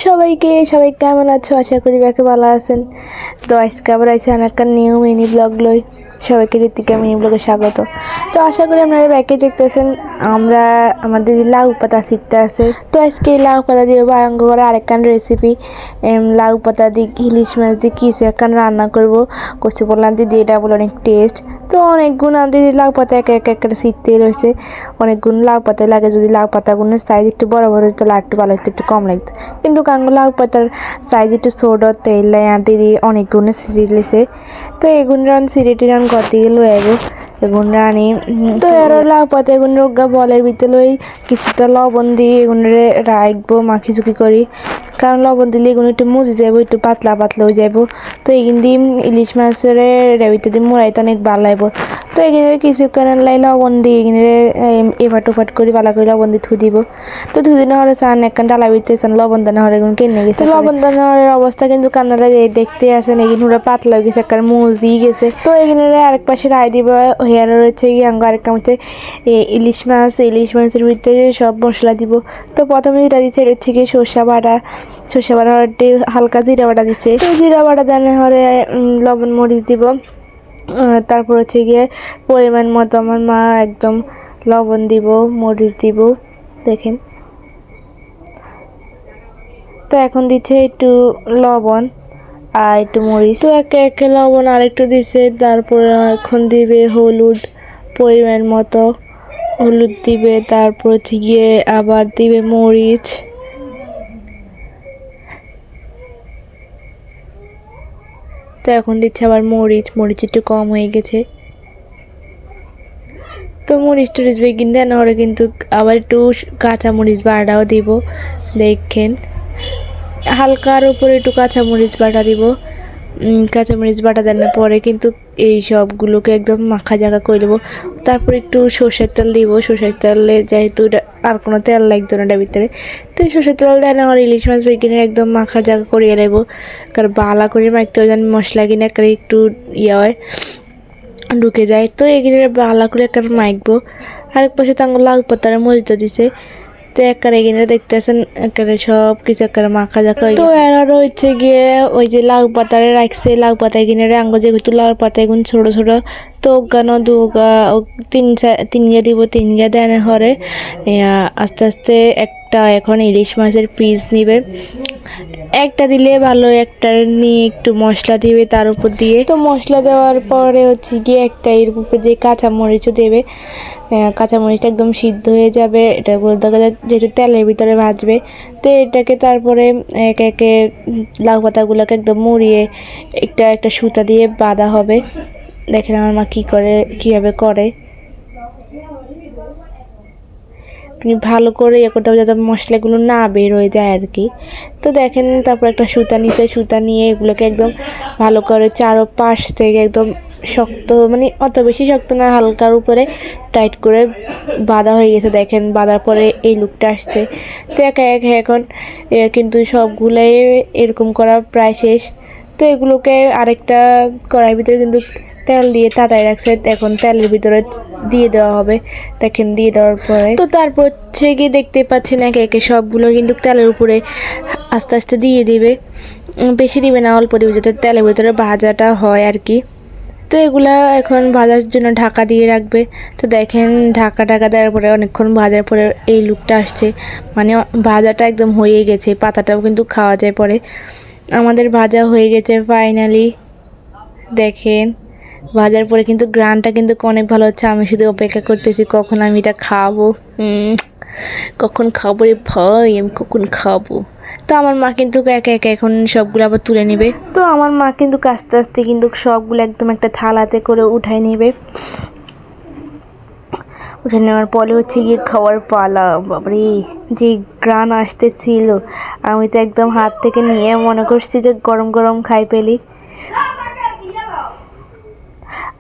সবাই কেমন আছো? আশা করি ব্যাকে ভালো আছেন। তো আজকে আবার আইসি একটা নিউ মিনি ব্লগ লই। সবাইকে ঋতিকা মিনি ব্লগে স্বাগত। তো আশা করি আপনারা ব্যাকে দেখতেছেন আমরা আমাদের লাউ পাতা শিখতে আছে। তো আজকে লাউ পাতা দিয়ে আরম্ভ করে আরেকখান রেসিপি লাউ পাতা দিয়ে ইলিশ মাছ দিয়ে কিছু একখান রান্না করবো। কচু বললাম দিদি এটা বলে অনেক টেস্ট। তো অনেক গুণ দিদি লাউ পাতা এক এক একটা শীতে রয়েছে, অনেক গুণ লাউ পাতা লাগে। যদি লাউ পাতাগুলোর সাইজ একটু বড় বড় হতো তাহলে একটু ভালো হতো, একটু কম লাগতো। কিন্তু কাঙ্গুল লাউ পাতার সাইজ একটু ছোট তেল দিদি অনেক গুণে সিরিয়েছে। তো এগুন রান সিরিটি রান করতে গেলে এগো এগুন রানি তো এরও লাউ পাতা এগুন রোগা বলের ভিতরে লই কিছুটা লবণ দিয়ে এগুনরে রাখবো মাখি ঝুঁকি করি, কারণ লবণ দিলে এগুলো একটু মুজি যাবো, একটু পাতলা পাতলা হয়ে যাবো। তো এখান দিয়ে ইলিশ মাছের রেবিতে দিয়ে মোড়াইতে অনেক ভালো লাগবো। তো এখানে কিছুক্ষণ লাই লবণ দিয়ে এখানে এফাট ওফাট করে ভালো করে লবণ দিয়ে থু দিব। তো দুদিন হলে চান একখান ডালা বিতে চান লবণ দানা হলে এগুলো কিনে গেছে। লবণ দানার অবস্থা কিন্তু কান্নারা দেখতে আসেন এখানে পুরো পাতলা হয়ে গেছে, একখান মুজি গেছে। তো এখানে আরেক পাশে রায় দিব হেয়ার রয়েছে আঙ্গ আরেকটা হচ্ছে ইলিশ মাছের ভিতরে সব মশলা দিব। তো প্রথমে যেটা দিচ্ছে এটা থেকে সর্ষা বাটা হালকা জিরা বাটা দিছে। তো জিরা বাটা দানা হলে লবণ মরিচ দিব। তারপর হচ্ছে গিয়ে পরিমাণ মতো আমার মা একদম লবণ দিব, মরিচ দিব দেখেন। তো এখন দিচ্ছে একটু লবণ আর একটু মরিচ। তো একে একে লবণ আর একটু দিছে। তারপর এখন দিবে হলুদ, পরিমাণ মতো হলুদ দিবে। তারপর হচ্ছে গিয়ে আবার দিবে মরিচ। তো এখন দিচ্ছে আবার মরিচ একটু কম হয়ে গেছে। তো মরিচ টরিচ বেগিন দেন হলে কিন্তু আবার একটু কাঁচা মরিচ বাটাও দিব দেখেন। হালকার উপরে একটু কাঁচামরিচ বাটা দিব। কাঁচামরিচ বাটা দেওয়ার পরে কিন্তু এই সবগুলোকে একদম মাখা জাখা করে দেবো। তারপর একটু সর্ষের তেল দিব। সর্ষের তেলে যেহেতু আর কোনো তেল লাগতো না এটার ভিতরে, তো সর্ষের তেল দেয় না আমার ইলিশ মাছ বেগিনে একদম মাখা জাখা করিয়ে নেবো। কারণ বালা করে মাখতে হয় যেন মশলা কিনে একটু হয় ঢুকে যায়। তো এগুলো বালা করে একটা মাখবো। আরেক পাশে তো আঙুল লাউ পাতার মরিচ দিছে। তো একারে এখানে দেখতেছেন একারে সব কিছু একারে মাখা জাখা। তো এরারও হচ্ছে গিয়ে ওই যে লাউ পাতারে রাখছে, লাউ পাতা এখানে আঙ্গ যেহেতু লাউ পাতা এগুন ছোট ছোট। তো গানো দুগা তিন গা দিব, তিন গা দেন হরে আস্তে আস্তে একটা এখন ইলিশ মাছের পিস নিবে। একটা দিলে ভালো, একটা নিয়ে একটু মশলা দিবে তার উপর দিয়ে। তো মশলা দেওয়ার পরে হচ্ছে গিয়ে একটা এর উপরে দিয়ে কাঁচামরিচও দেবে। কাঁচামরিচটা একদম সিদ্ধ হয়ে যাবে, এটা দেখা যায় যেহেতু তেলের ভিতরে ভাজবে। তো এটাকে তারপরে একে একে লাউ পাতাগুলোকে একদম মুড়িয়ে একটা সুতা দিয়ে বাঁধা হবে। দেখেন আমার মা কীভাবে করে ভালো করে করতে হবে যাতে মশলাগুলো না বের হয়ে যায় আর কি। তো দেখেন তারপর একটা সুতা নিয়ে এগুলোকে একদম ভালো করে চারপাশ থেকে একদম শক্ত, মানে অত বেশি শক্ত না, হালকার উপরে টাইট করে বাঁধা হয়ে গেছে। দেখেন বাঁধার পরে এই লুকটা আসছে। তো একা এখন কিন্তু সবগুলাই এরকম করা প্রায় শেষ। তো এগুলোকে আরেকটা কড়াইয়ের ভিতরে কিন্তু তেল দিয়ে তাতায় রাখছে, এখন তেলের ভিতরে দিয়ে দেওয়া হবে। দেখেন দিয়ে দেওয়ার পরে তো তারপর হচ্ছে গিয়ে দেখতে পাচ্ছেন একে একে সবগুলো কিন্তু তেলের উপরে আস্তে আস্তে দিয়ে দিবে। বেশি দিবে না, অল্প দিবে যাতে তেলের ভিতরে ভাজাটা হয় আর কি। তো এগুলা এখন ভাজার জন্য ঢাকা দিয়ে রাখবে। তো দেখেন ঢাকা দেওয়ার পরে অনেকক্ষণ ভাজার পরে এই লুকটা আসছে, মানে ভাজাটা একদম হয়ে গেছে। পাতাটাও কিন্তু খাওয়া যায় পরে। আমাদের ভাজা হয়ে গেছে ফাইনালি। দেখেন ভাজার পরে কিন্তু গ্রানটা কিন্তু অনেক ভালো হচ্ছে। আমি শুধু অপেক্ষা করতেছি কখন আমি এটা খাবো। কখন খাবো রে ভাই, আমি কখন খাবো। তো আমার মা কিন্তু একে একে এখন সবগুলো আবার তুলে নেবে। তো আমার মা কিন্তু আস্তে আস্তে কিন্তু সবগুলো একদম একটা থালাতে করে উঠাই নেবে। উঠে নেওয়ার পরে হচ্ছে গিয়ে খাওয়ার পালা। বাবারে যে গ্রান আসতেছিল, আমি তো একদম হাত থেকে নিয়ে মনে করছি যে গরম গরম খাই পেলি।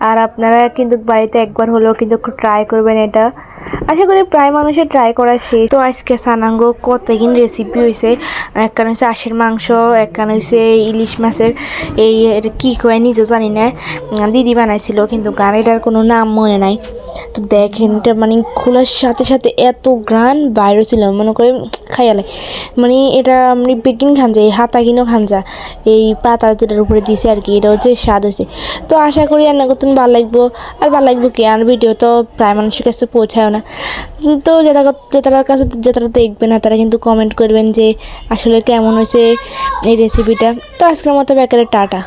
আর আপনারা কিন্তু বাড়িতে একবার হলেও কিন্তু ট্রাই করবেন এটা। আশা করি প্রায় মানুষের ট্রাই করা শেষ। তো আজকে সানাঙ্গ কতদিন রেসিপি হয়েছে। একখান হচ্ছে আঁশের মাংস, একখান হচ্ছে ইলিশ মাছের এই কি কয় নিজেও জানি না, দিদি বানাইছিল কিন্তু গাড়িটার কোনো নাম মনে নাই। তো দেখেন এটা মানে খোলার সাথে সাথে এত গ্রান বাইরে ছিল, মনে করে খাইয়ালে মানে এটা আপনি বেকিং খাঞ্জা, এই হাতা কিনো খাঞ্জা এই পাতা যেটার উপরে দিছে আর কি, এটা হচ্ছে স্বাদ হয়েছে। তো আশা করি রান্না করতেন ভালো লাগবো, আর ভালো লাগবো কি আর ভিডিও তো প্রায় মানুষের কাছে পৌঁছায় না। তো যেটার কাছে যেটা দেখবে না তারা কিন্তু কমেন্ট করবেন যে আসলে কেমন হয়েছে এই রেসিপিটা। তো আজকের মতো বেকারের টাটা।